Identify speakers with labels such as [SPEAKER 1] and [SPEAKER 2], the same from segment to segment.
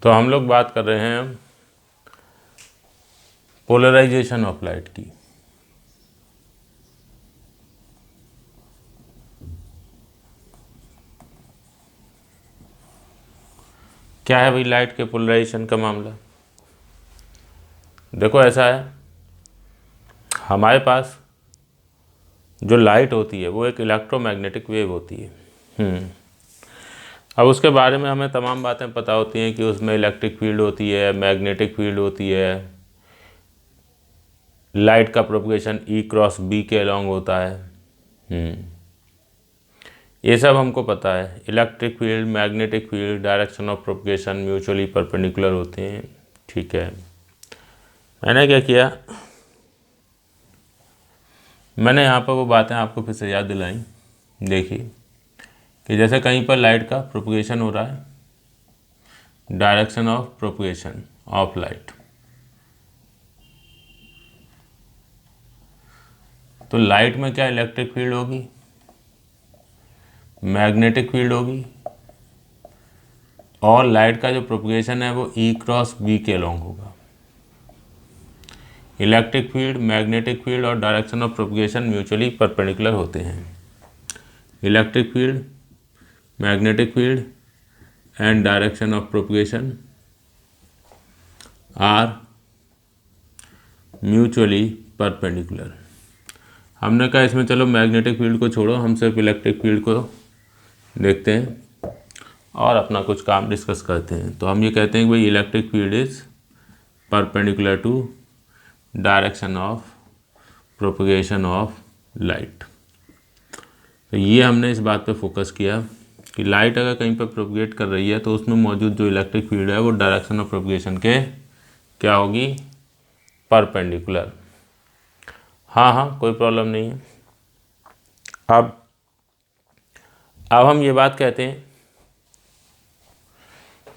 [SPEAKER 1] तो हम लोग बात कर रहे हैं पोलराइजेशन ऑफ लाइट की। क्या है भाई लाइट के पोलराइजेशन का मामला? देखो ऐसा है, हमारे पास जो लाइट होती है वो एक इलेक्ट्रोमैग्नेटिक वेव होती है। अब उसके बारे में हमें तमाम बातें पता होती हैं कि उसमें इलेक्ट्रिक फील्ड होती है, मैग्नेटिक फील्ड होती है, लाइट का प्रोपगेशन ई क्रॉस बी के अलॉन्ग होता है। ये सब हमको पता है। Electric field, magnetic field, direction of propagation mutually perpendicular होते हैं। ठीक है, मैंने क्या किया, मैंने यहाँ पर वो बातें आपको फिर से याद दिलाई। देखिए कि जैसे कहीं पर लाइट का प्रोपगेशन हो रहा है, direction of propagation of light, तो लाइट में क्या इलेक्ट्रिक फील्ड होगी, मैग्नेटिक फील्ड होगी, और लाइट का जो प्रोपगेशन है वो ई क्रॉस बी के अलॉन्ग होगा। इलेक्ट्रिक फील्ड, मैग्नेटिक फील्ड और direction of propagation mutually perpendicular होते हैं। Electric field, magnetic field and direction of propagation are mutually perpendicular. हमने कहा इसमें चलो मैग्नेटिक फील्ड को छोड़ो, हम सिर्फ इलेक्ट्रिक फील्ड को देखते हैं और अपना कुछ काम डिस्कस करते हैं। तो हम ये कहते हैं कि भाई electric field is perpendicular to direction of propagation of light. तो ये हमने इस बात पे फोकस किया कि लाइट अगर कहीं पर प्रोपगेट कर रही है तो उसमें मौजूद जो इलेक्ट्रिक फील्ड है वो डायरेक्शन ऑफ प्रोपगेशन के क्या होगी, परपेंडिकुलर। हाँ, कोई प्रॉब्लम नहीं है। अब हम ये बात कहते हैं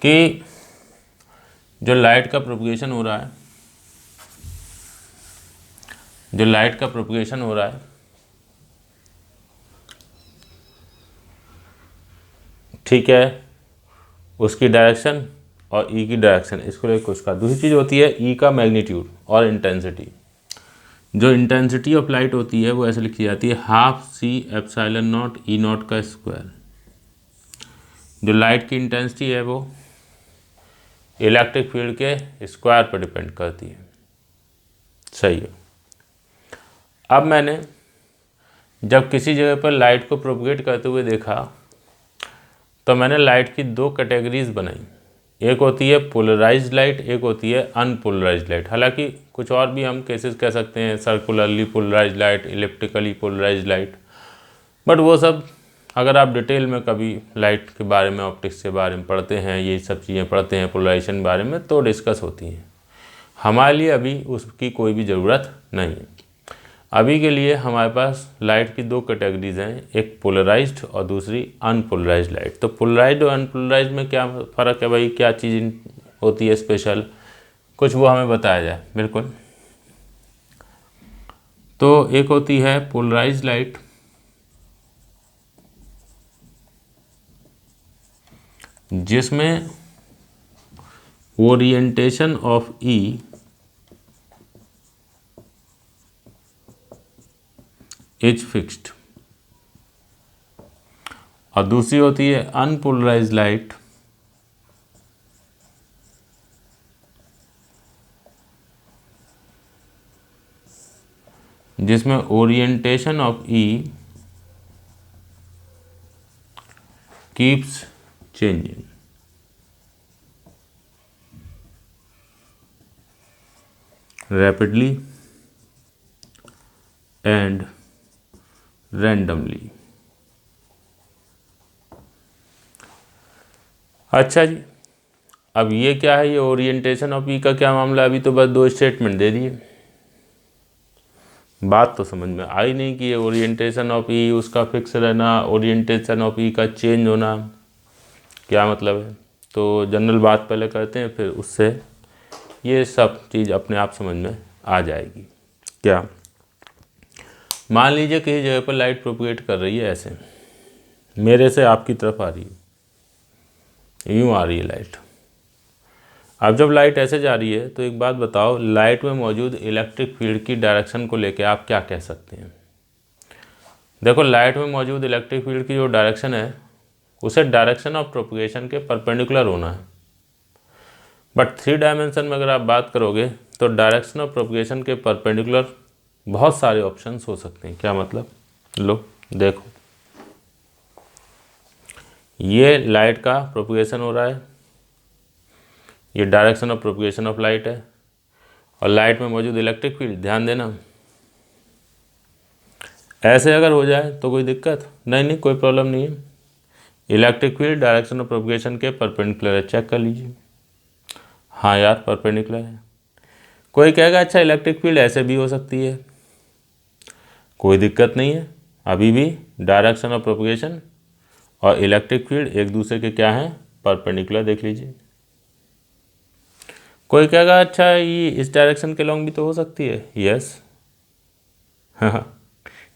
[SPEAKER 1] कि जो लाइट का प्रोपगेशन हो रहा है, ठीक है, उसकी डायरेक्शन और ई की डायरेक्शन, इसको लेकर कुछ का। दूसरी चीज़ होती है ई का मैग्नीट्यूड और इंटेंसिटी। जो इंटेंसिटी ऑफ लाइट होती है वो ऐसे लिखी जाती है ½ C ε0 E0 का स्क्वायर। जो लाइट की इंटेंसिटी है वो इलेक्ट्रिक फील्ड के स्क्वायर पर डिपेंड करती है। सही है। अब मैंने जब किसी जगह पर लाइट को प्रोपगेट करते हुए देखा तो मैंने लाइट की दो कैटेगरीज बनाई। एक होती है पोलराइज्ड लाइट, एक होती है अनपोलराइज्ड लाइट। हालांकि कुछ और भी हम केसेस कह सकते हैं, circularly polarised light, elliptically polarised light, but वो सब अगर आप डिटेल में कभी लाइट के बारे में, ऑप्टिक्स के बारे में पढ़ते हैं, ये सब चीज़ें पढ़ते हैं पोलराइजेशन के बारे में, तो डिस्कस होती हैं। हमारे लिए अभी उसकी कोई भी ज़रूरत नहीं है। अभी के लिए हमारे पास लाइट की दो कैटेगरीज हैं, एक पोलराइज्ड और दूसरी अनपोलराइज्ड लाइट। तो पोलराइज्ड और अनपोलराइज्ड में क्या फ़र्क है भाई, क्या चीज़ होती है स्पेशल, कुछ वो हमें बताया जाए। बिल्कुल। तो एक होती है पोलराइज्ड लाइट, जिसमें orientation of E is fixed, और दूसरी होती है अनपोलराइज्ड लाइट, जिसमें orientation of E keeps changing. Rapidly and randomly. अच्छा जी, अब ये क्या है, ये ओरिएंटेशन ऑफ ई का क्या मामला? अभी तो बस दो स्टेटमेंट दे दिए, बात तो समझ में आई नहीं कि ये ओरिएंटेशन ऑफ ई उसका फिक्स रहना, ओरिएंटेशन ऑफ ई का चेंज होना क्या मतलब है। तो जनरल बात पहले करते हैं, फिर उससे ये सब चीज़ अपने आप समझ में आ जाएगी। क्या, मान लीजिए किसी जगह पर लाइट प्रोपगेट कर रही है, ऐसे मेरे से आपकी तरफ आ रही है, यूँ आ रही है लाइट, अब जब लाइट ऐसे जा रही है तो एक बात बताओ, लाइट में मौजूद इलेक्ट्रिक फील्ड की डायरेक्शन को लेकर आप क्या कह सकते हैं? देखो, लाइट में मौजूद इलेक्ट्रिक फील्ड की जो डायरेक्शन है उसे डायरेक्शन ऑफ प्रोपगेशन के परपेंडिकुलर होना है। बट 3 डायमेंशन में अगर आप बात करोगे तो डायरेक्शन ऑफ प्रोपगेशन के परपेंडिकुलर बहुत सारे ऑप्शंस हो सकते हैं। क्या मतलब? लो देखो, ये लाइट का प्रोपगेशन हो रहा है, ये direction of propagation of light है, और लाइट में मौजूद इलेक्ट्रिक फील्ड, ध्यान देना, ऐसे अगर हो जाए तो कोई दिक्कत नहीं, कोई प्रॉब्लम नहीं है। Electric field direction of propagation के परपेंडिकुलर है, चेक कर लीजिए। हाँ यार, परपेंडिकुलर है। कोई कहेगा अच्छा इलेक्ट्रिक फील्ड ऐसे भी हो सकती है, कोई दिक्कत नहीं है, अभी भी डायरेक्शन ऑफ प्रोपगेशन और इलेक्ट्रिक फील्ड एक दूसरे के क्या हैं? परपेंडिकुलर, देख लीजिए। कोई कहेगा अच्छा ये इस डायरेक्शन के लॉन्ग भी तो हो सकती है, यस, हाँ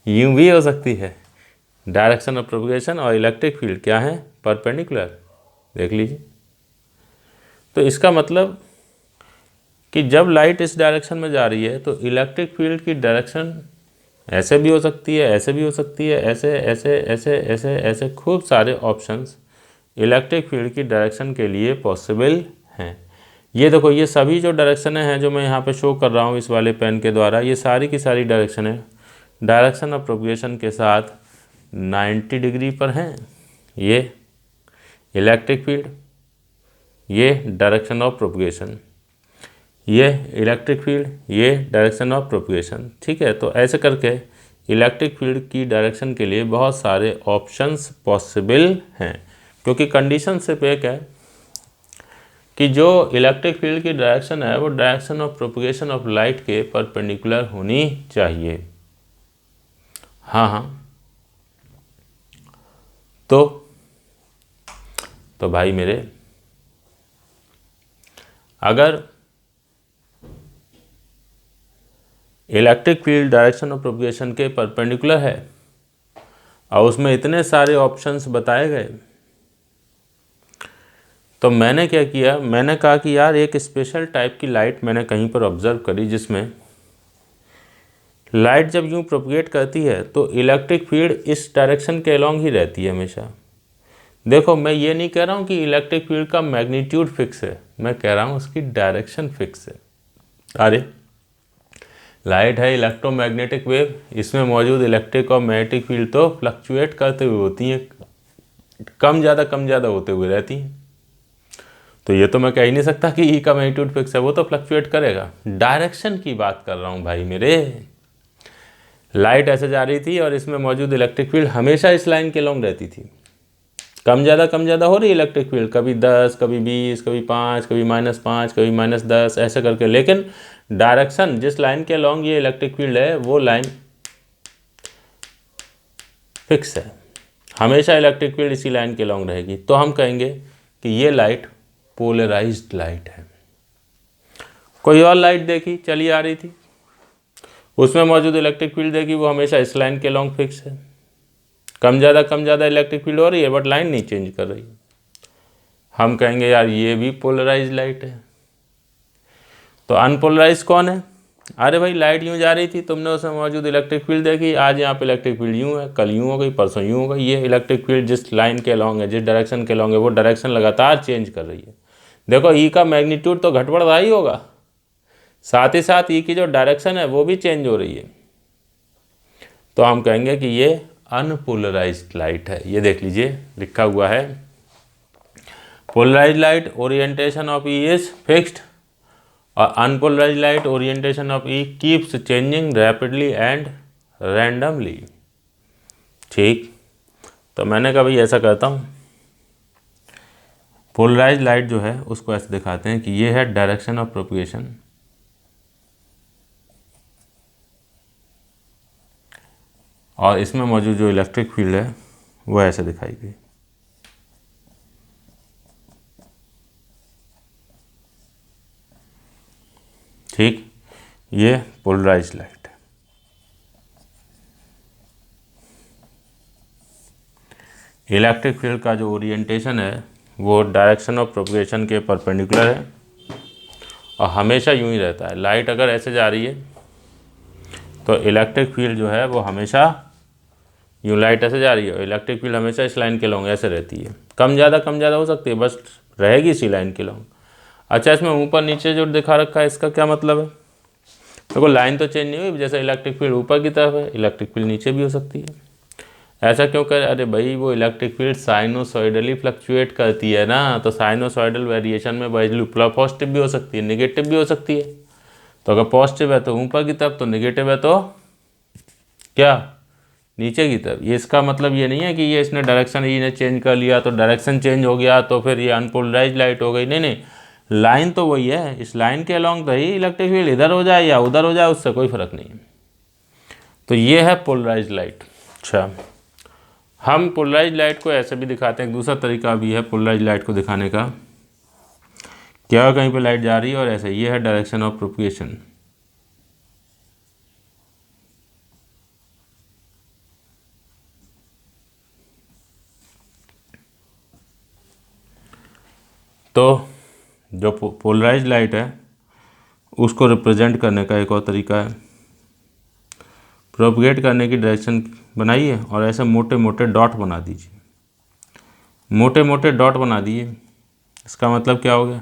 [SPEAKER 1] यूँ भी हो सकती है। डायरेक्शन ऑफ प्रोपगेशन और इलेक्ट्रिक फील्ड क्या है? परपेंडिकुलर, देख लीजिए। तो इसका मतलब कि जब लाइट इस डायरेक्शन में जा रही है तो इलेक्ट्रिक फील्ड की डायरेक्शन ऐसे भी हो सकती है, ऐसे भी हो सकती है, ऐसे ऐसे ऐसे ऐसे ऐसे, खूब सारे ऑप्शंस इलेक्ट्रिक फील्ड की डायरेक्शन के लिए पॉसिबल हैं। ये देखो, ये सभी जो डायरेक्शनें हैं जो मैं यहाँ पे शो कर रहा हूँ इस वाले पेन के द्वारा, ये सारी की सारी डायरेक्शनें डायरेक्शन ऑफ प्रोपगेशन के साथ 90 डिग्री पर हैं। ये इलेक्ट्रिक फील्ड, ये डायरेक्शन ऑफ प्रोपगेशन, ये इलेक्ट्रिक फील्ड, ये डायरेक्शन ऑफ प्रोपगेशन। ठीक है, तो ऐसे करके इलेक्ट्रिक फील्ड की डायरेक्शन के लिए बहुत सारे ऑप्शंस पॉसिबल हैं, क्योंकि कंडीशन सिर्फ एक है कि जो इलेक्ट्रिक फील्ड की डायरेक्शन है वो direction of propagation of light के परपेंडिकुलर होनी चाहिए। हाँ हाँ, तो भाई मेरे, अगर electric field direction of propagation के परपेंडिकुलर है और उसमें इतने सारे ऑप्शंस बताए गए, तो मैंने क्या किया, मैंने कहा कि यार एक स्पेशल टाइप की लाइट मैंने कहीं पर ऑब्जर्व करी, जिसमें लाइट जब यूँ प्रोपगेट करती है तो इलेक्ट्रिक फील्ड इस डायरेक्शन के अलॉन्ग ही रहती है हमेशा। देखो, मैं ये नहीं कह रहा हूँ कि इलेक्ट्रिक फील्ड का मैग्नीट्यूड फिक्स है, मैं कह रहा हूँ उसकी डायरेक्शन फिक्स है। अरे लाइट है इलेक्ट्रोमैग्नेटिक वेव, इसमें मौजूद इलेक्ट्रिक और मैग्नेटिक फील्ड तो फ्लक्चुएट करते हुए होती हैं, कम ज़्यादा होते हुए रहती हैं। तो ये तो मैं कह ही नहीं सकता कि ई का मैग्नीट्यूड फिक्स है, वो तो फ्लक्चुएट करेगा। डायरेक्शन की बात कर रहा हूँ भाई मेरे। लाइट ऐसे जा रही थी और इसमें मौजूद इलेक्ट्रिक फील्ड हमेशा इस लाइन के लॉन्ग रहती थी। कम ज़्यादा हो रही इलेक्ट्रिक फील्ड, कभी 10, कभी 20, कभी 5, कभी -5, कभी -10, ऐसे करके, लेकिन डायरेक्शन जिस लाइन के लॉन्ग ये इलेक्ट्रिक फील्ड है वो लाइन फिक्स है, हमेशा इलेक्ट्रिक फील्ड इसी लाइन के लॉन्ग रहेगी। तो हम कहेंगे कि ये लाइट पोलराइज्ड लाइट है। कोई और लाइट देखी चली आ रही थी, उसमें मौजूद इलेक्ट्रिक फील्ड देखी, वो हमेशा इस लाइन के लॉन्ग फिक्स है। कम ज़्यादा इलेक्ट्रिक फील्ड हो रही है बट लाइन नहीं चेंज कर रही, हम कहेंगे यार ये भी पोलराइज लाइट है। तो अनपोलराइज कौन है? अरे भाई, लाइट यूँ जा रही थी, तुमने उसमें मौजूद इलेक्ट्रिक फील्ड देखी, आज यहाँ पे इलेक्ट्रिक फील्ड यूँ है, कल यूँ हो गई, परसों यूँ हो गई। ये इलेक्ट्रिक फील्ड जिस लाइन के लॉन्ग है, जिस डायरेक्शन के लॉन्ग है, वो डायरेक्शन लगातार चेंज कर रही है। देखो, ई का मैग्नीट्यूड तो घट बढ़ रहा ही होगा, साथ ही साथ ई की जो डायरेक्शन है वो भी चेंज हो रही है। तो हम कहेंगे कि ये अनपोलराइज्ड लाइट है। ये देख लीजिए, लिखा हुआ है polarised light orientation of E is fixed और unpolarised light orientation of E keeps changing rapidly and randomly. ठीक, तो मैंने कहा भाई ऐसा करता हूँ, पोलराइज्ड लाइट जो है उसको ऐसे दिखाते हैं कि ये है डायरेक्शन ऑफ प्रोपगेशन, और इसमें मौजूद जो इलेक्ट्रिक फील्ड है वो ऐसे दिखाई गई। ठीक, ये पोलराइज्ड लाइट है। इलेक्ट्रिक फील्ड का जो ओरिएंटेशन है वो डायरेक्शन ऑफ प्रोपगेशन के परपेंडिकुलर है, और हमेशा यूं ही रहता है। लाइट अगर ऐसे जा रही है तो इलेक्ट्रिक फील्ड जो है वो हमेशा यूं, लाइट ऐसे जा रही है और इलेक्ट्रिक फील्ड हमेशा इस लाइन के लॉन्ग ऐसे रहती है। कम ज़्यादा हो सकती है, बस रहेगी इसी लाइन के लॉन्ग। अच्छा, इसमें ऊपर नीचे जो दिखा रखा है इसका क्या मतलब है? देखो लाइन तो चेंज नहीं हुई, जैसे इलेक्ट्रिक फील्ड ऊपर की तरफ है इलेक्ट्रिक फील्ड नीचे भी हो सकती है। ऐसा क्यों कर? अरे भाई वो इलेक्ट्रिक फील्ड साइनोसॉइडली फ्लक्चुएट करती है ना, तो साइनोसॉइडल वेरिएशन में वैल्यू पॉजिटिव भी हो सकती है, नेगेटिव भी हो सकती है। तो अगर पॉजिटिव है तो ऊपर की तरफ, तो नेगेटिव है तो क्या, नीचे की तरफ। ये इसका मतलब ये नहीं है कि ये इसने डायरेक्शन ये ने चेंज कर लिया तो डायरेक्शन चेंज हो गया तो फिर ये अनपोलराइज लाइट हो गई। नहीं नहीं, लाइन तो वही है, इस लाइन के अलॉन्ग रही इलेक्ट्रिक फील्ड, इधर हो जाए या उधर हो जाए उससे कोई फर्क नहीं है। तो ये है पोलराइज लाइट। अच्छा, हम पोलराइज लाइट को ऐसे भी दिखाते हैं, एक दूसरा तरीका भी है पोलराइज लाइट को दिखाने का। क्या कहीं पे लाइट जा रही है और ऐसे, ये है डायरेक्शन ऑफ प्रोपगेशन। तो जो पोलराइज लाइट है उसको रिप्रेजेंट करने का एक और तरीका है, प्रोपगेट करने की डायरेक्शन बनाइए और ऐसे मोटे मोटे डॉट बना दीजिए, मोटे मोटे डॉट बना दिए। इसका मतलब क्या हो गया?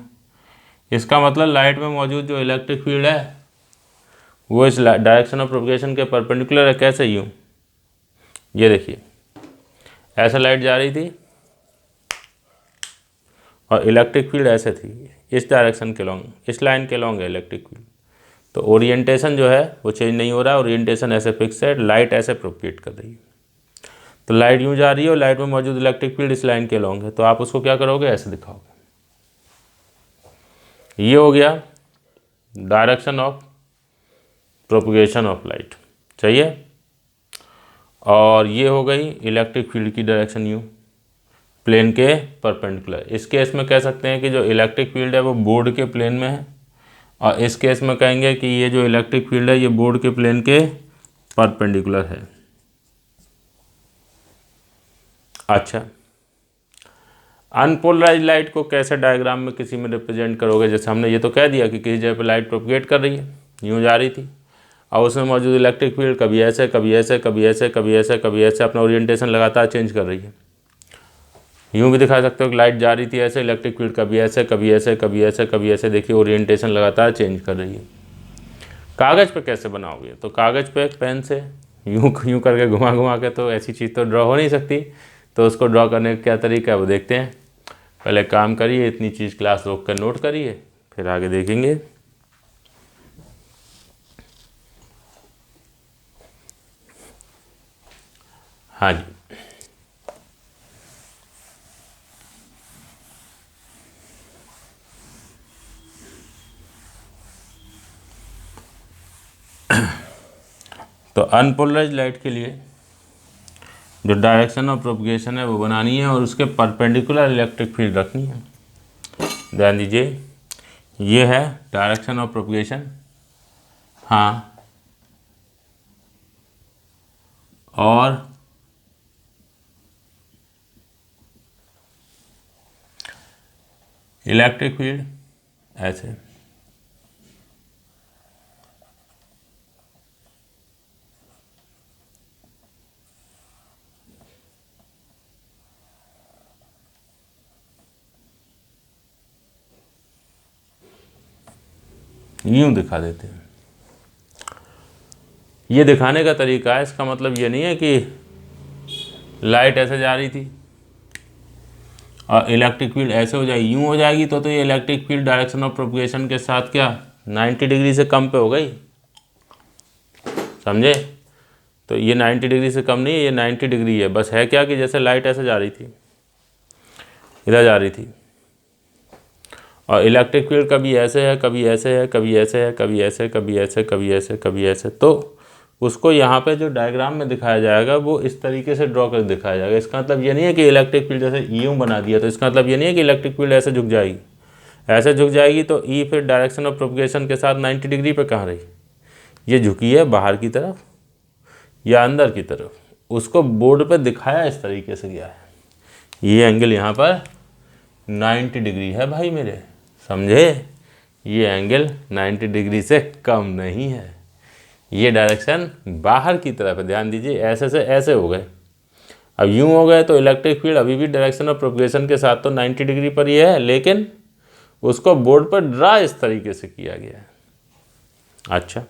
[SPEAKER 1] इसका मतलब लाइट में मौजूद जो इलेक्ट्रिक फील्ड है वो इस डायरेक्शन ऑफ प्रोपगेशन के परपेंडिकुलर है। कैसे? यूँ, ये देखिए ऐसे लाइट जा रही थी और इलेक्ट्रिक फील्ड ऐसे थी, इस डायरेक्शन के लॉन्ग, इस लाइन के लॉन्ग है इलेक्ट्रिक फील्ड। तो ओरिएंटेशन जो है वो चेंज नहीं हो रहा है, ओरिएंटेशन ऐसे फिक्स है, लाइट ऐसे प्रोपगेट कर रही है। तो लाइट यूँ जा रही है और लाइट में मौजूद इलेक्ट्रिक फील्ड इस लाइन के लॉन्ग है, तो आप उसको क्या करोगे? ऐसे दिखाओगे। ये हो गया direction of propagation of light, चाहिए। और ये हो गई इलेक्ट्रिक फील्ड की डायरेक्शन, यूँ प्लेन के परपेंडिकुलर। इस केस में कह सकते हैं कि जो इलेक्ट्रिक फील्ड है वो बोर्ड के प्लेन में है, और इस केस में कहेंगे कि ये जो इलेक्ट्रिक फील्ड है ये बोर्ड के प्लेन के परपेंडिकुलर है। अच्छा, अनपोलराइज लाइट को कैसे डायग्राम में किसी में रिप्रेजेंट करोगे? जैसे हमने ये तो कह दिया कि किसी जगह पर लाइट प्रोपगेट कर रही है, यूँ जा रही थी, और उसमें मौजूद इलेक्ट्रिक फील्ड कभी ऐसे कभी ऐसे कभी ऐसे कभी ऐसे कभी ऐसे अपना ओरिएंटेशन लगातार चेंज कर रही है। यूँ भी दिखा सकते हो कि लाइट जा रही थी ऐसे, इलेक्ट्रिक फील्ड कभी ऐसे कभी ऐसे कभी ऐसे कभी ऐसे, देखिए ओरिएंटेशन लगातार चेंज कर रही है। कागज़ पे कैसे बनाओगे? तो कागज़ पे एक पेन से यूँ यूँ करके घुमा घुमा के, तो ऐसी चीज़ तो ड्रॉ हो नहीं सकती। तो उसको ड्रॉ करने का क्या तरीका है वो देखते हैं। पहले काम करिए, इतनी चीज़ क्लास रोक कर नोट करिए, फिर आगे देखेंगे। हाँ जी, तो अनपोलराइज लाइट के लिए जो डायरेक्शन ऑफ प्रोपगेशन है वो बनानी है और उसके परपेंडिकुलर इलेक्ट्रिक फील्ड रखनी है। ध्यान दीजिए, ये है डायरेक्शन ऑफ प्रोपगेशन, हाँ, और इलेक्ट्रिक फील्ड ऐसे। यूँ दिखा देते हैं। ये दिखाने का तरीका है, इसका मतलब ये नहीं है कि लाइट ऐसे जा रही थी और इलेक्ट्रिक फील्ड ऐसे हो जाएगी, यूँ हो जाएगी तो ये electric field direction of propagation के साथ क्या 90 डिग्री से कम पे हो गई, समझे? तो ये 90 डिग्री से कम नहीं है, ये 90 डिग्री है। बस है क्या कि जैसे लाइट ऐसे जा रही थी, इधर जा रही थी, और इलेक्ट्रिक फील्ड कभी ऐसे है कभी ऐसे है कभी ऐसे है कभी ऐसे कभी ऐसे कभी ऐसे कभी ऐसे, तो उसको यहाँ पे जो डायग्राम में दिखाया जाएगा वो इस तरीके से ड्रॉ कर दिखाया जाएगा। इसका मतलब ये नहीं है कि इलेक्ट्रिक फील्ड जैसे यूँ बना दिया, तो इसका मतलब ये नहीं है कि इलेक्ट्रिक फील्ड ऐसे झुक जाएगी। ऐसे झुक जाएगी तो ई फिर डायरेक्शन ऑफ प्रोपगेशन के साथ 90 डिग्री पे कहाँ रही, ये झुकी है बाहर की तरफ या अंदर की तरफ। उसको बोर्ड पे दिखाया इस तरीके से गया है, ये एंगल यहाँ पर 90 डिग्री है भाई मेरे, समझे? ये एंगल 90 डिग्री से कम नहीं है, ये डायरेक्शन बाहर की तरफ है। ध्यान दीजिए, ऐसे से ऐसे हो गए, अब यूं हो गए तो इलेक्ट्रिक फील्ड अभी भी डायरेक्शन ऑफ प्रोपगेशन के साथ तो 90 डिग्री पर ही है, लेकिन उसको बोर्ड पर ड्रा इस तरीके से किया गया है। अच्छा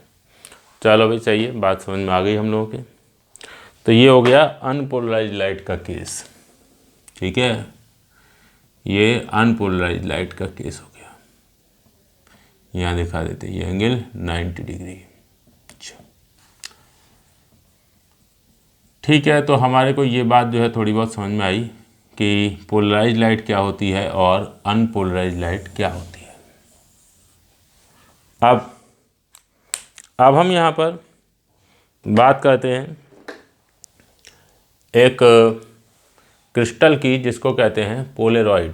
[SPEAKER 1] चलो भाई, सही है, बात समझ में आ गई हम लोगों के। तो ये हो गया अनपोलराइज्ड लाइट का केस, ठीक है, ये अनपोलराइज्ड लाइट का केस हो गया। यहाँ दिखा देते ये एंगल 90 डिग्री। अच्छा ठीक है, तो हमारे को ये बात जो है थोड़ी बहुत समझ में आई कि पोलराइज्ड लाइट क्या होती है और अनपोलराइज्ड लाइट क्या होती है। अब हम यहाँ पर बात करते हैं एक क्रिस्टल की, जिसको कहते हैं पोलेरॉइड।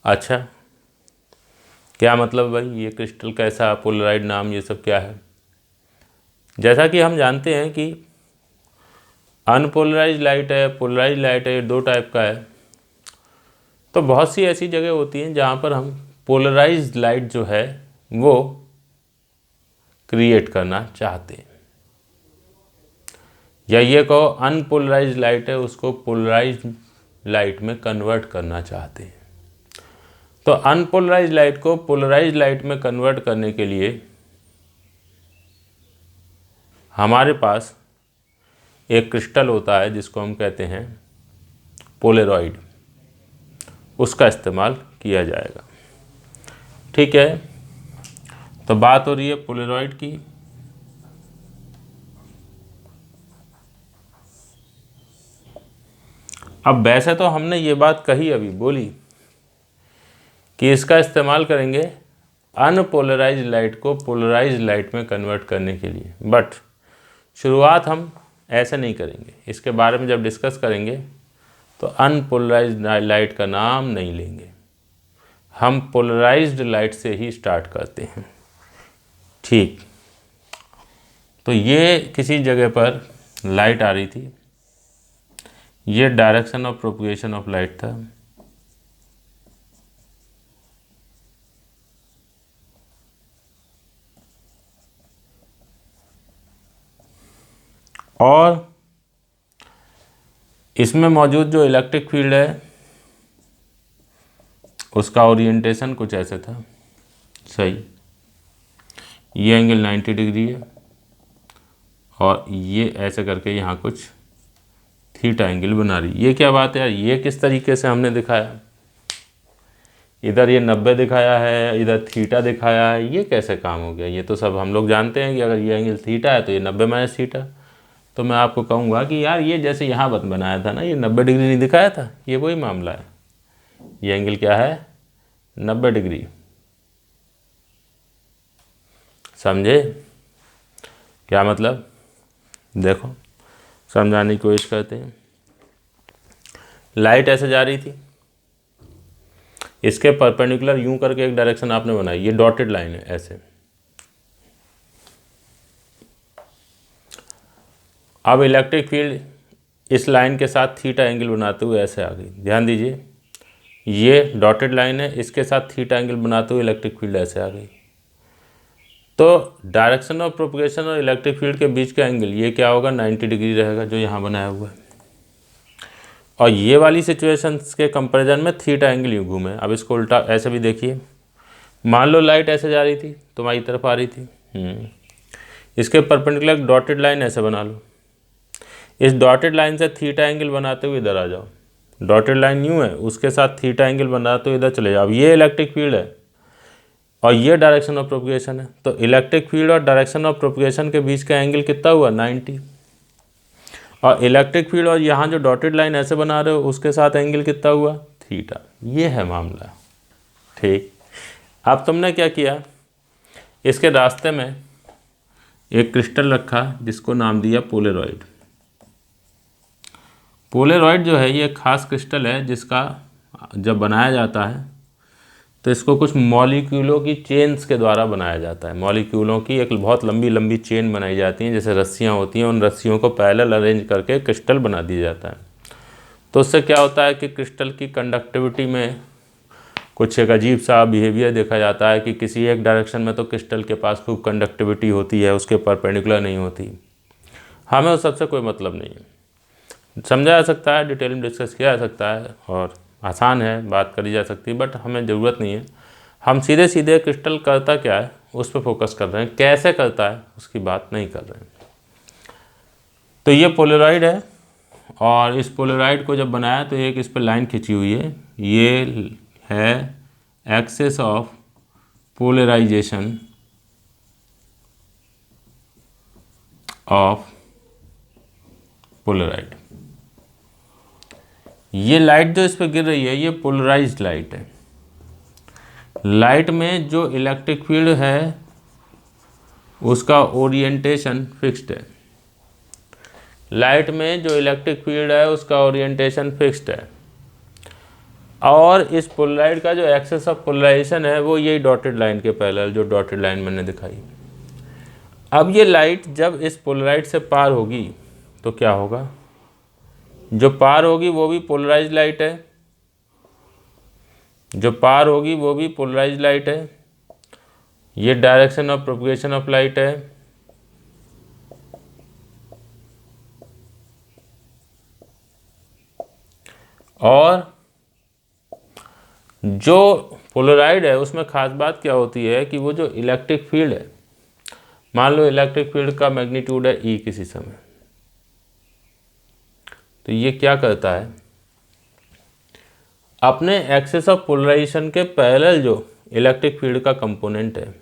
[SPEAKER 1] अच्छा क्या मतलब भाई, ये क्रिस्टल कैसा, पोलराइड नाम, ये सब क्या है? जैसा कि हम जानते हैं कि अनपोलराइज्ड लाइट है, पोलराइज्ड लाइट है, ये दो टाइप का है। तो बहुत सी ऐसी जगह होती हैं जहाँ पर हम पोलराइज्ड लाइट जो है वो क्रिएट करना चाहते हैं, या ये कहो अनपोलराइज्ड लाइट है, उसको पोलराइज्ड लाइट में कन्वर्ट करना चाहते हैं। तो अनपोलराइज्ड लाइट को पोलराइज्ड लाइट में कन्वर्ट करने के लिए हमारे पास एक क्रिस्टल होता है जिसको हम कहते हैं पोलेरॉइड, उसका इस्तेमाल किया जाएगा। ठीक है, तो बात हो रही है पोलेरॉइड की। अब वैसे तो हमने ये बात कही, अभी बोली कि इसका इस्तेमाल करेंगे अनपोलराइज्ड लाइट को पोलराइज्ड लाइट में कन्वर्ट करने के लिए, बट शुरुआत हम ऐसे नहीं करेंगे। इसके बारे में जब डिस्कस करेंगे तो अनपोलराइज्ड लाइट का नाम नहीं लेंगे, हम पोलराइज्ड लाइट से ही स्टार्ट करते हैं। ठीक, तो ये किसी जगह पर लाइट आ रही थी, ये direction of propagation of light था। और इसमें मौजूद जो इलेक्ट्रिक फील्ड है उसका ओरिएंटेशन कुछ ऐसे था, सही, ये एंगल 90 डिग्री है और ये ऐसे करके यहाँ कुछ थीटा एंगल बना रही। ये क्या बात है यार, ये किस तरीके से हमने दिखाया, इधर ये 90 दिखाया है, इधर थीटा दिखाया है, ये कैसे काम हो गया? ये तो सब हम लोग जानते हैं कि अगर ये एंगल थीटा है तो ये 90 माइनस थीटा। तो मैं आपको कहूँगा कि यार ये जैसे यहाँ बनाया था ना, ये 90 डिग्री नहीं दिखाया था, ये वही मामला है। ये एंगल क्या है, 90 डिग्री, समझे क्या मतलब? देखो समझाने की कोशिश करते हैं। लाइट ऐसे जा रही थी, इसके परपेंडिकुलर यूं करके एक डायरेक्शन आपने बनाई, ये डॉटेड लाइन है ऐसे। अब इलेक्ट्रिक फील्ड इस लाइन के साथ थीटा एंगल बनाते हुए ऐसे आ गई। ध्यान दीजिए, ये डॉटेड लाइन है, इसके साथ थीटा एंगल बनाते हुए इलेक्ट्रिक फील्ड ऐसे आ गई। तो डायरेक्शन ऑफ प्रोपगेशन और इलेक्ट्रिक फील्ड के बीच का एंगल ये क्या होगा, 90 डिग्री रहेगा, जो यहाँ बनाया हुआ है। और ये वाली सिचुएशंस के कंपैरिजन में थीटा एंगल यूँ घूमे। अब इसको उल्टा ऐसे भी देखिए, मान लो लाइट ऐसे जा रही थी, तुम्हारी तरफ आ रही थी, इसके परपेंडिकुलर डॉटेड लाइन ऐसे बना लो, इस डॉटेड लाइन से थीटा एंगल बनाते हुए इधर आ जाओ। डॉटेड लाइन यूँ है, उसके साथ थीटा एंगल बनाते हुए इधर चले जाओ। अब ये इलेक्ट्रिक फील्ड है और ये डायरेक्शन ऑफ प्रोपगेशन है, तो इलेक्ट्रिक फील्ड और डायरेक्शन ऑफ प्रोपगेशन के बीच का एंगल कितना हुआ, 90। और इलेक्ट्रिक फील्ड और यहाँ जो डॉटेड लाइन ऐसे बना रहे हो उसके साथ एंगल कितना हुआ, थीटा। ये है मामला। ठीक, अब तुमने क्या किया, इसके रास्ते में एक क्रिस्टल रखा जिसको नाम दिया पोलेरॉइड। पोलेरॉइड जो है ये खास क्रिस्टल है जिसका जब बनाया जाता है तो इसको कुछ मॉलिक्यूलों की चेन्स के द्वारा बनाया जाता है। मॉलिक्यूलों की एक बहुत लंबी लंबी चेन बनाई जाती हैं, जैसे रस्सियाँ होती हैं, उन रस्सियों को पैरेलल अरेंज करके क्रिस्टल बना दिया जाता है। तो उससे क्या होता है कि क्रिस्टल की कंडक्टिविटी में कुछ एक अजीब सा बिहेवियर देखा जाता है कि किसी एक डायरेक्शन में तो क्रिस्टल के पास खूब कंडक्टिविटी होती है, उसके परपेंडिकुलर नहीं होती। हमें उस सबसे कोई मतलब नहीं है। समझा जा सकता है, डिटेल में डिस्कस किया जा सकता है और आसान है, बात करी जा सकती है, बट हमें ज़रूरत नहीं है। हम सीधे सीधे क्रिस्टल करता क्या है उस पर फोकस कर रहे हैं, कैसे करता है उसकी बात नहीं कर रहे हैं। तो ये पोलराइड है और इस पोलराइड को जब बनाया तो एक इस पर लाइन खिंची हुई है, ये है axis of polarisation of polaroid. ये लाइट जो इस पर गिर रही है ये पोलराइज्ड लाइट है। लाइट में जो इलेक्ट्रिक फील्ड है उसका ओरिएंटेशन फिक्स्ड है। लाइट में जो इलेक्ट्रिक फील्ड है उसका ओरिएंटेशन फिक्स्ड है और इस पोलराइड का जो एक्सेस ऑफ पोलराइजेशन है वो यही डॉटेड लाइन के पैरेलल, जो डॉटेड लाइन मैंने दिखाई। अब ये लाइट जब इस पोलराइड से पार होगी तो क्या होगा, जो पार होगी वो भी पोलराइज्ड लाइट है, जो पार होगी वो भी पोलराइज्ड लाइट है। ये direction of propagation of light है। और जो पोलराइड है उसमें खास बात क्या होती है कि वो जो इलेक्ट्रिक फील्ड है, मान लो इलेक्ट्रिक फील्ड का मैग्नीट्यूड है E किसी समय, तो ये क्या करता है, अपने एक्सेस ऑफ पोलराइजेशन के पैरेलल जो इलेक्ट्रिक फील्ड का कंपोनेंट है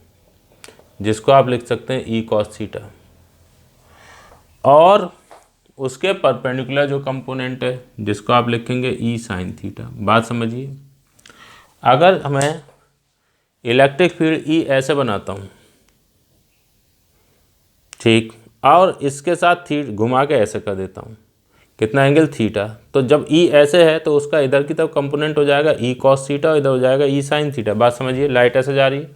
[SPEAKER 1] जिसको आप लिख सकते हैं E cos थीटा, और उसके परपेंडिकुलर जो कंपोनेंट है जिसको आप लिखेंगे E sin थीटा। बात समझिए, अगर मैं इलेक्ट्रिक फील्ड E ऐसे बनाता हूँ, ठीक, और इसके साथ घुमा के ऐसे कर देता हूँ, कितना एंगल थीटा, तो जब E ऐसे है तो उसका इधर की तरफ कंपोनेंट हो जाएगा E cos थीटा और इधर हो जाएगा E sin थीटा। बात समझिए, लाइट ऐसे जा रही है,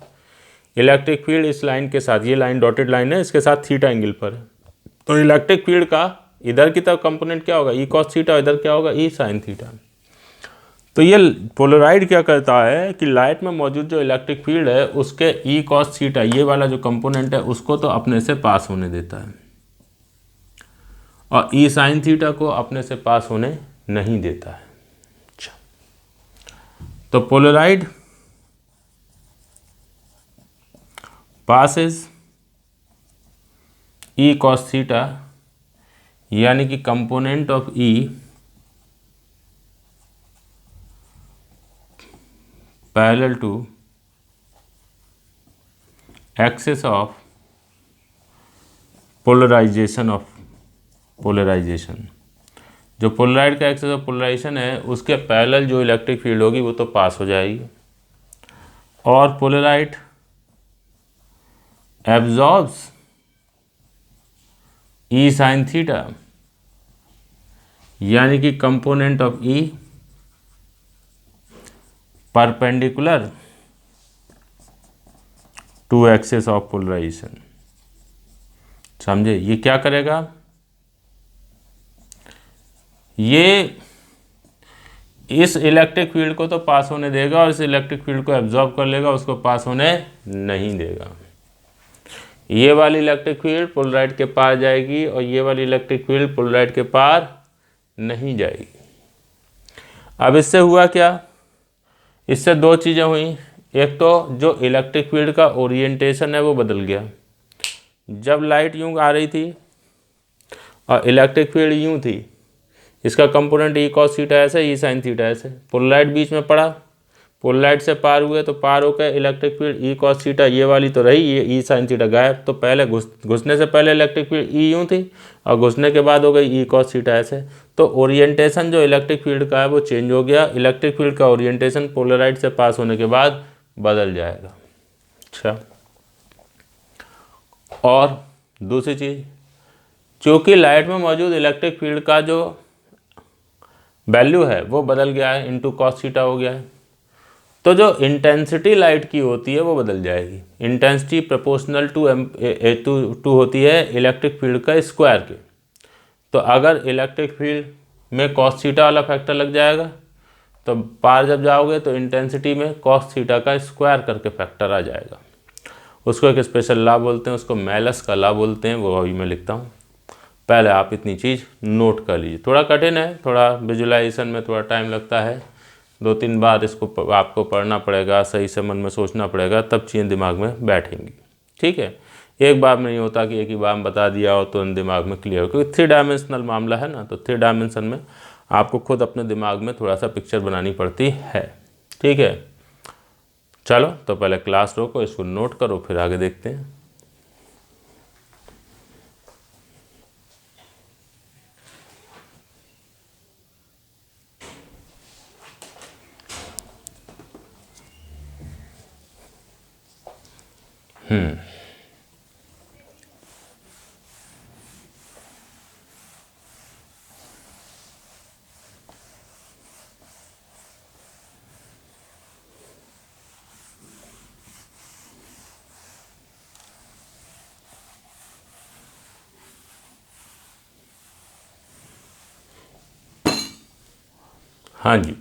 [SPEAKER 1] इलेक्ट्रिक फील्ड इस लाइन के साथ, ये लाइन डॉटेड लाइन है, इसके साथ थीटा एंगल पर है, तो इलेक्ट्रिक फील्ड का इधर की तरफ कंपोनेंट क्या होगा E cos थीटा, इधर क्या होगा E sin थीटा। तो ये पोलराइड क्या करता है कि लाइट में मौजूद जो इलेक्ट्रिक फील्ड है उसके E cos थीटा, ये वाला जो कंपोनेंट है, उसको तो अपने से पास होने देता है और E sin थीटा को अपने से पास होने नहीं देता है। अच्छा, तो polaroid passes E cos theta, यानी कि component of E parallel to axis of polarisation of polarisation. जो पोलराइड का एक्सेस ऑफ पोलराइजेशन है उसके पैरेलल जो इलेक्ट्रिक फील्ड होगी वो तो पास हो जाएगी, और polaroid absorbs E sin theta, यानी कि component of E perpendicular to axis of polarisation. समझे, ये क्या करेगा, ये इस इलेक्ट्रिक फील्ड को तो पास होने देगा और इस इलेक्ट्रिक फील्ड को एब्जॉर्ब कर लेगा, उसको पास होने नहीं देगा। ये वाली इलेक्ट्रिक फील्ड पोलराइड के पार जाएगी और ये वाली इलेक्ट्रिक फील्ड पोलराइड के पार नहीं जाएगी। अब इससे हुआ क्या, इससे दो चीज़ें हुई। एक तो जो इलेक्ट्रिक फील्ड का ओरिएंटेशन है वो बदल गया। जब लाइट यूँ आ रही थी और इलेक्ट्रिक फील्ड यूँ थी, इसका कंपोनेंट E cos थीटा ऐसे, E sin थीटा ऐसे, पोलराइड बीच में पड़ा, पोलराइड से पार हुए तो पार होकर electric field E cos theta ये वाली तो रही, ये E sin थीटा गायब। तो पहले घुसने से पहले इलेक्ट्रिक फील्ड E यूँ थी और घुसने के बाद हो गई E cos थीटा ऐसे। तो ओरिएंटेशन जो इलेक्ट्रिक फील्ड का है वो चेंज हो गया। इलेक्ट्रिक फील्ड का ओरिएंटेशन पोलराइड से पास होने के बाद बदल जाएगा। अच्छा, और दूसरी चीज़, चूँकि लाइट में मौजूद इलेक्ट्रिक फील्ड का जो वैल्यू है वो बदल गया है, इंटू cos थीटा हो गया है, तो जो इंटेंसिटी लाइट की होती है वो बदल जाएगी। इंटेंसिटी प्रोपोर्शनल टू होती है इलेक्ट्रिक फील्ड का स्क्वायर के। तो अगर इलेक्ट्रिक फील्ड में cos थीटा वाला फैक्टर लग जाएगा तो पार जब जाओगे तो इंटेंसिटी में कॉस थीटा का स्क्वायर करके फैक्टर आ जाएगा। उसको एक स्पेशल लॉ बोलते हैं, उसको मेलस का लॉ बोलते हैं, वो अभी मैं लिखता हूँ। पहले आप इतनी चीज़ नोट कर लीजिए। थोड़ा कठिन है, थोड़ा विजुलाइजेशन में थोड़ा टाइम लगता है, 2-3 बार इसको आपको पढ़ना पड़ेगा, सही से मन में सोचना पड़ेगा, तब चीज़ें दिमाग में बैठेंगी। ठीक है, एक बार में नहीं होता कि एक ही बार में बता दिया हो तो दिमाग में क्लियर हो, क्योंकि 3 डायमेंशनल मामला है ना, तो 3 डायमेंशन में आपको खुद अपने दिमाग में थोड़ा सा पिक्चर बनानी पड़ती है। ठीक है, चलो तो पहले क्लास रोको, इसको नोट करो, फिर आगे देखते हैं। हाँ जी,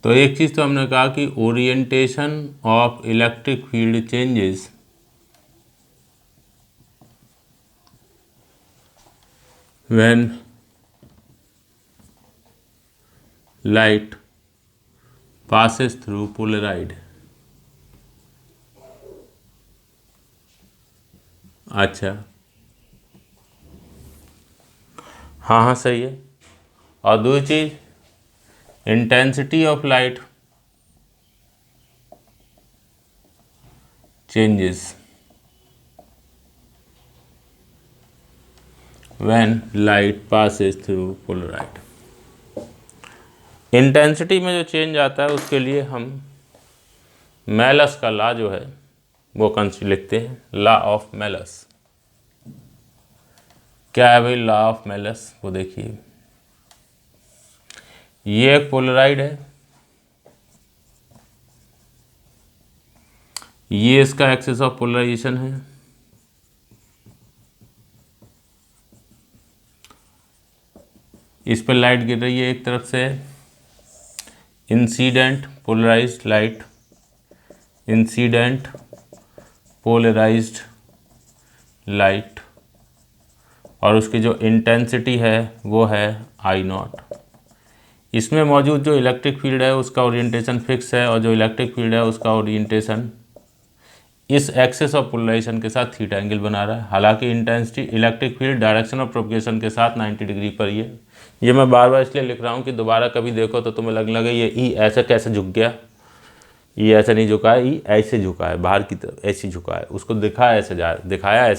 [SPEAKER 1] तो एक चीज़ तो हमने कहा कि orientation of electric field changes when light passes through polaroid. अच्छा, हाँ हाँ सही है। और दूसरी चीज़, intensity of light changes when light passes through polaroid. Intensity में जो चेंज आता है उसके लिए हम मेलस का लॉ जो है वो कंस लिखते हैं, लॉ ऑफ मेलस। क्या है भाई लॉ ऑफ मेलस? वो देखिए, ये एक पोलराइड है, ये इसका एक्सिस ऑफ पोलराइजेशन है, इस पर लाइट गिर रही है एक तरफ से, incident polarised light, incident polarised light, और उसकी जो इंटेंसिटी है वो है आई नॉट। इसमें मौजूद जो इलेक्ट्रिक फील्ड है उसका ओरिएंटेशन फिक्स है, और जो इलेक्ट्रिक फील्ड है उसका ओरिएंटेशन इस एक्सिस ऑफ पोलराइजेशन के साथ थीटा एंगल बना रहा है। हालांकि intensity electric field direction of propagation के साथ 90 डिग्री पर ही है। ये मैं बार बार इसलिए लिख रहा हूँ कि दोबारा कभी देखो तो तुम्हें लगने लगे ये ई ऐसे कैसे झुक गया, ये ऐसे नहीं झुका है, ई ऐसे झुका है, बाहर की तरफ ऐसे झुका है, उसको दिखाया ऐसे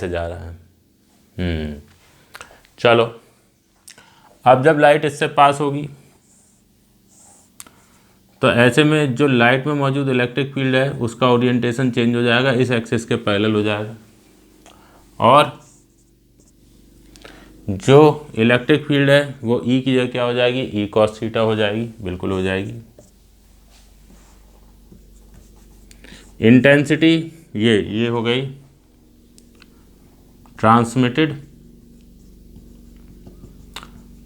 [SPEAKER 1] जा रहा है। चलो, अब जब लाइट इससे पास होगी तो ऐसे में जो लाइट में मौजूद इलेक्ट्रिक फील्ड है उसका ओरिएंटेशन चेंज हो जाएगा, इस एक्सिस के पैरेलल हो जाएगा, और जो इलेक्ट्रिक फील्ड है वो ई की जगह क्या हो जाएगी, ई कॉस थीटा हो जाएगी, बिल्कुल हो जाएगी। इंटेंसिटी ये हो गई transmitted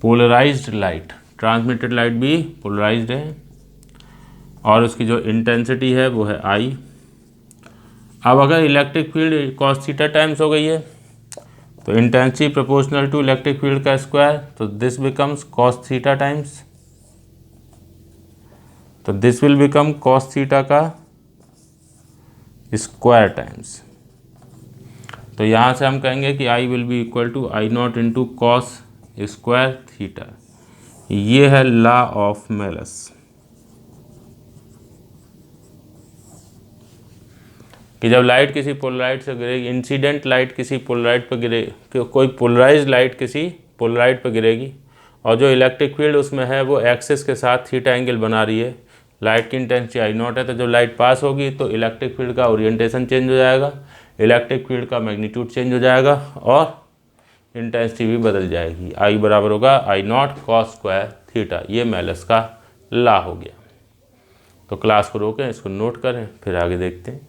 [SPEAKER 1] polarised light, transmitted light भी पोलराइज्ड है, और उसकी जो इंटेंसिटी है वो है आई। अब अगर electric field cos theta times हो गई है तो intensity proportional to electric field का स्क्वायर, तो this becomes cos theta times, तो this will become cos theta का स्क्वायर टाइम्स। तो यहाँ से हम कहेंगे कि I will be equal to I not into cos square theta. ये है लॉ ऑफ मेलस कि जब लाइट किसी पोलराइड से गिरेगी, इंसिडेंट लाइट किसी पोलराइड पर गिरे, कोई पोलराइज्ड लाइट किसी पोलराइड पर गिरेगी और जो इलेक्ट्रिक फील्ड उसमें है वो एक्सिस के साथ थीटा एंगल बना रही है, लाइट की इंटेंसिटी आई नॉट है, तो जब लाइट पास होगी तो इलेक्ट्रिक फील्ड का ओरिएंटेशन चेंज हो जाएगा, इलेक्ट्रिक फील्ड का मैग्नीट्यूड चेंज हो जाएगा और इंटेंसिटी भी बदल जाएगी। आई बराबर होगा आई नॉट कॉस स्क्वायर थीटा। ये मेलस का लॉ हो गया। तो क्लास को रोकें, इसको नोट करें, फिर आगे देखते हैं।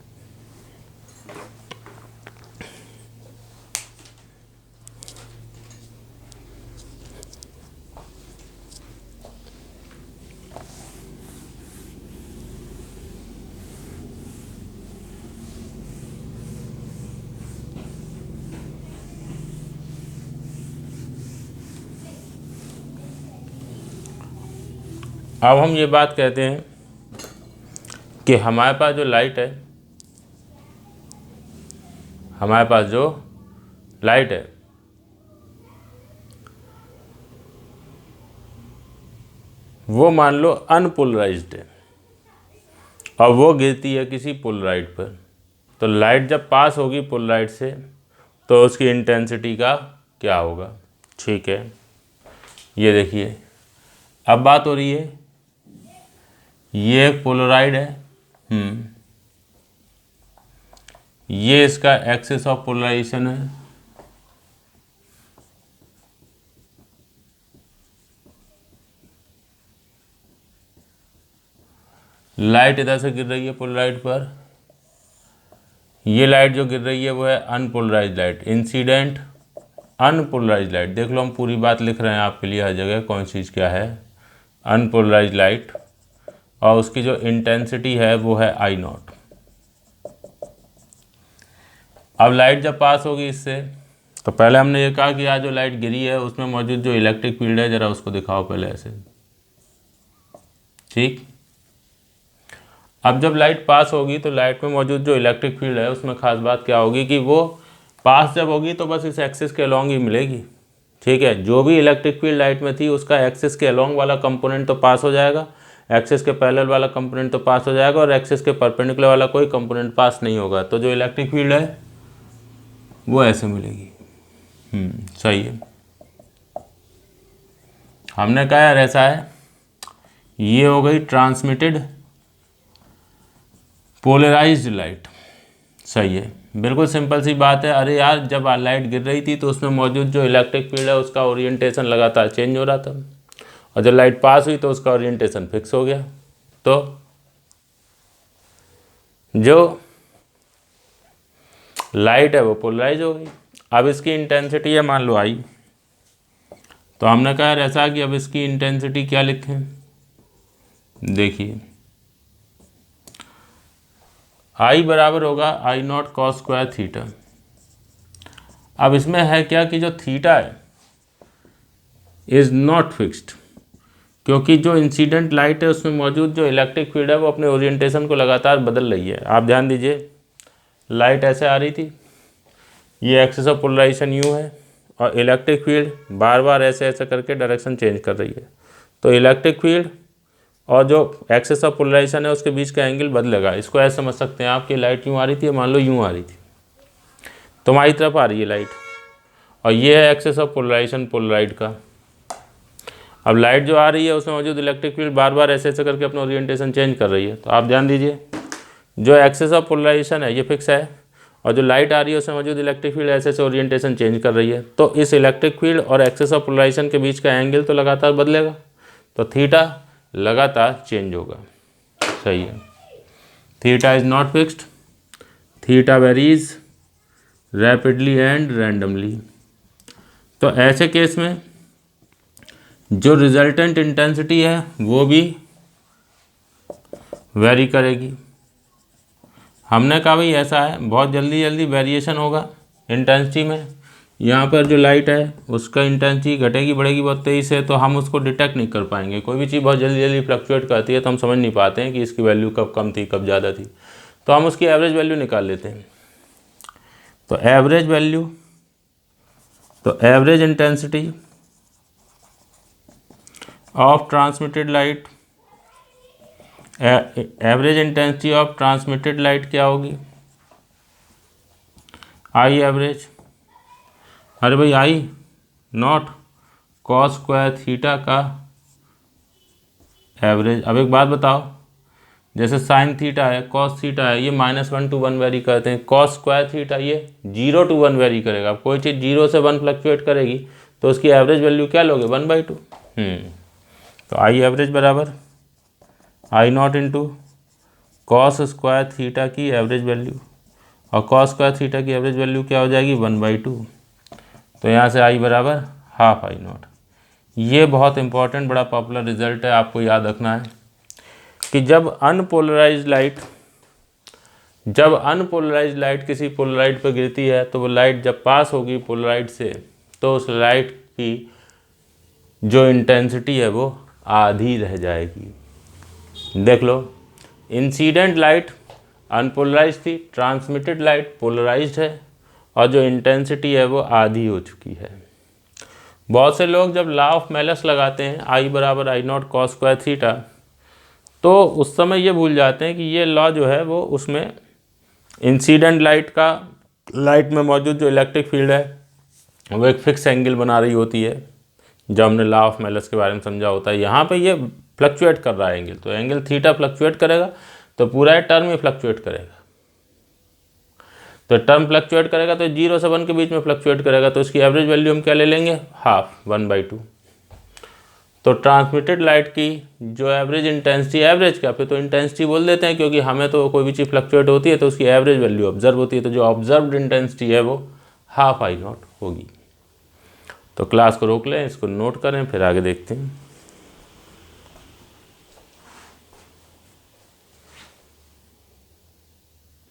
[SPEAKER 1] अब हम ये बात कहते हैं कि हमारे पास जो लाइट है, हमारे पास जो लाइट है वो मान लो अनपोलराइज्ड है और वो गिरती है किसी पोलराइड पर। तो लाइट जब पास होगी पोलराइड से तो उसकी इंटेंसिटी का क्या होगा। ठीक है, ये देखिए अब बात हो रही है, ये एक पोलराइड है, ये इसका एक्सिस ऑफ पोलराइजेशन है, लाइट इधर से गिर रही है पोलराइड पर, ये लाइट जो गिर रही है वो है unpolarised light, incident unpolarised light. देख लो हम पूरी बात लिख रहे हैं आपके लिए हर जगह कौन सी चीज़ क्या है, अनपोलराइज्ड लाइट, और उसकी जो इंटेंसिटी है वो है आई नॉट। अब लाइट जब पास होगी इससे, तो पहले हमने ये कहा कि आज जो लाइट गिरी है उसमें मौजूद जो इलेक्ट्रिक फील्ड है ज़रा उसको दिखाओ पहले ऐसे। ठीक, अब जब लाइट पास होगी तो लाइट में मौजूद जो इलेक्ट्रिक फील्ड है उसमें खास बात क्या होगी कि वो पास जब होगी तो बस इस एक्सिस के अलॉन्ग ही मिलेगी। ठीक है, जो भी इलेक्ट्रिक फील्ड लाइट में थी उसका एक्सिस के अलॉन्ग वाला कंपोनेंट तो पास हो जाएगा, एक्सिस के पैरेलल वाला कंपोनेंट तो पास हो जाएगा, और एक्सिस के परपेंडिकुलर वाला कोई कंपोनेंट पास नहीं होगा। तो जो इलेक्ट्रिक फील्ड है वो ऐसे मिलेगी। सही है, हमने कहा यार ऐसा है, ये हो गई ट्रांसमिटेड पोलराइज्ड लाइट। सही है, बिल्कुल सिंपल सी बात है। अरे यार जब लाइट गिर रही थी तो उसमें मौजूद जो इलेक्ट्रिक फील्ड है उसका ओरिएंटेशन लगातार चेंज हो रहा था, और जब लाइट पास हुई तो उसका ओरिएंटेशन फिक्स हो गया। तो जो लाइट है वो पोलराइज हो गई। अब इसकी इंटेंसिटी है मान लो आई, तो हमने कहा यार ऐसा कि अब इसकी इंटेंसिटी क्या लिखें। देखिए आई बराबर होगा आई नॉट कॉस स्क्वायर थीटा। अब इसमें है क्या कि जो थीटा है इज़ नॉट फिक्स्ड, क्योंकि जो इंसिडेंट लाइट है उसमें मौजूद जो इलेक्ट्रिक फील्ड है वो अपने ओरिएंटेशन को लगातार बदल रही है। आप ध्यान दीजिए, लाइट ऐसे आ रही थी, ये एक्सिस ऑफ पोलराइजेशन यू है, और इलेक्ट्रिक फील्ड बार बार ऐसे ऐसे करके डायरेक्शन चेंज कर रही है। तो इलेक्ट्रिक फील्ड और जो एक्सिस ऑफ पोलराइजेशन है उसके बीच का एंगल बदलेगा। इसको ऐसे समझ सकते हैं आप कि लाइट यूँ आ रही थी, मान लो यूँ आ रही थी, तुम्हारी तरफ आ रही है लाइट, और ये है एक्सिस ऑफ पोलराइजेशन पोलराइड का। अब लाइट जो आ रही है उसमें मौजूद इलेक्ट्रिक फील्ड बार बार ऐसे ऐसे करके अपना ओरिएंटेशन चेंज कर रही है। तो आप ध्यान दीजिए, जो एक्सिस ऑफ पोलराइजेशन है ये फिक्स है, और जो लाइट आ रही है उसमें मौजूद इलेक्ट्रिक फील्ड ऐसे ऐसे ओरिएंटेशन चेंज कर रही है। तो इस इलेक्ट्रिक फील्ड और एक्सिस ऑफ पोलराइजेशन के बीच का एंगल तो लगातार बदलेगा, तो थीटा लगातार चेंज होगा। सही है, theta is not fixed, theta varies rapidly and randomly. तो ऐसे केस में जो रिजल्टेंट इंटेंसिटी है वो भी वेरी करेगी। हमने कहा भाई ऐसा है, बहुत जल्दी जल्दी वेरिएशन होगा इंटेंसिटी में। यहाँ पर जो लाइट है उसका इंटेंसिटी घटेगी बढ़ेगी बहुत तेज़ी से, तो हम उसको डिटेक्ट नहीं कर पाएंगे। कोई भी चीज़ बहुत जल्दी जल्दी फ्लक्चुएट करती है तो हम समझ नहीं पाते हैं कि इसकी वैल्यू कब कम थी कब ज़्यादा थी, तो हम उसकी एवरेज वैल्यू निकाल लेते हैं। तो एवरेज वैल्यू, तो average intensity of transmitted light, average intensity of transmitted light क्या होगी, आई एवरेज। अरे भाई आई नॉट कॉस स्क्वायर थीटा का एवरेज। अब एक बात बताओ, जैसे साइन थीटा है कॉस थीटा है, ये -1 to 1 वेरी करते हैं, कॉस स्क्वायर थीटा ये 0 to 1 वेरी करेगा। अब कोई चीज़ 0 से 1 फ्लक्चुएट करेगी तो उसकी एवरेज वैल्यू क्या लोगे, 1/2। तो आई एवरेज बराबर I not into cos square theta की एवरेज वैल्यू, और कॉस स्क्वायर थीटा की एवरेज वैल्यू क्या हो जाएगी 1/2। तो यहाँ से आई बराबर हाफ आई नॉट। ये बहुत इंपॉर्टेंट बड़ा पॉपुलर रिजल्ट है, आपको याद रखना है कि जब अनपोलराइज्ड लाइट किसी पोलराइड पर गिरती है तो वो लाइट जब पास होगी पोलराइड से तो उस लाइट की जो इंटेंसिटी है वो आधी रह जाएगी। देख लो, इंसिडेंट लाइट अनपोलराइज थी, ट्रांसमिटेड लाइट पोलराइज्ड है, और जो इंटेंसिटी है वो आधी हो चुकी है। बहुत से लोग जब लॉ ऑफ मेलस लगाते हैं I बराबर I0 cos स्क्वायर थीटा, तो उस समय ये भूल जाते हैं कि ये लॉ जो है वो उसमें इंसिडेंट लाइट में मौजूद जो इलेक्ट्रिक फील्ड है वो एक फिक्स एंगल बना रही होती है, जब हमने लॉ ऑफ मेलस के बारे में समझा होता है। यहाँ पे ये फ्लक्चुएट कर रहा है एंगल, तो एंगल थीटा फ्लक्चुएट करेगा तो पूरा टर्म ही फ्लक्चुएट करेगा। तो टर्म फ्लक्चुएट करेगा तो 0 से 1 के बीच में फ्लक्चुएट करेगा, तो इसकी एवरेज वैल्यू हम क्या ले लेंगे, हाफ, 1/2। तो ट्रांसमिटेड लाइट की जो एवरेज इंटेंसिटी, एवरेज क्या, फिर तो इंटेंसिटी बोल देते हैं, क्योंकि हमें तो कोई भी चीज़ फ्लक्चुएट होती है तो उसकी एवरेज वैल्यू ऑब्जर्व होती है, तो जो ऑब्जर्व्ड इंटेंसिटी है वो हाफ I0 होगी। तो क्लास को रोक लें, इसको नोट करें, फिर आगे देखते हैं।